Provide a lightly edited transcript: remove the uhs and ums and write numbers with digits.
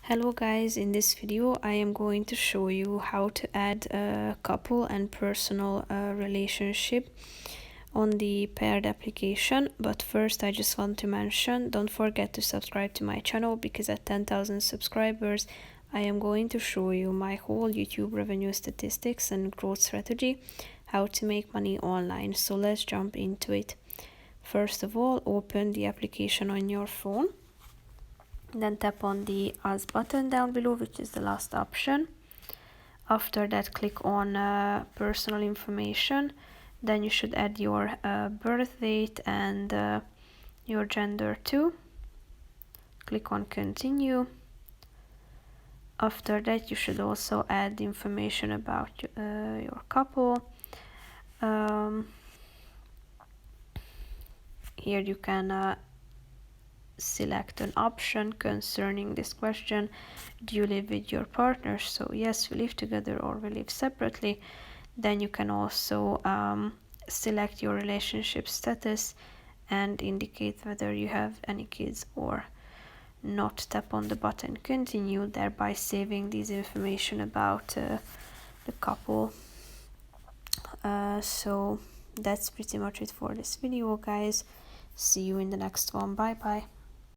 Hello guys, in this video I am going to show you how to add a couple and personal relationship on the paired application. But first I just want to mention, don't forget to subscribe to my channel, because at 10,000 subscribers I am going to show you my whole YouTube revenue statistics and growth strategy, how to make money online. So let's jump into it. First of all, open the application on your phone. Then tap on the Us button down below, which is the last option. After that, click on personal information. Then you should add your birth date and your gender too. Click on continue. After that, you should also add information about your couple. Here you can select an option concerning this question. Do you live with your partner? So yes, we live together or we live separately. Then you can also select your relationship status and indicate whether you have any kids or not. Tap on the button continue, thereby saving this information about the couple. So that's pretty much it for this video, guys. See you in the next one. Bye bye.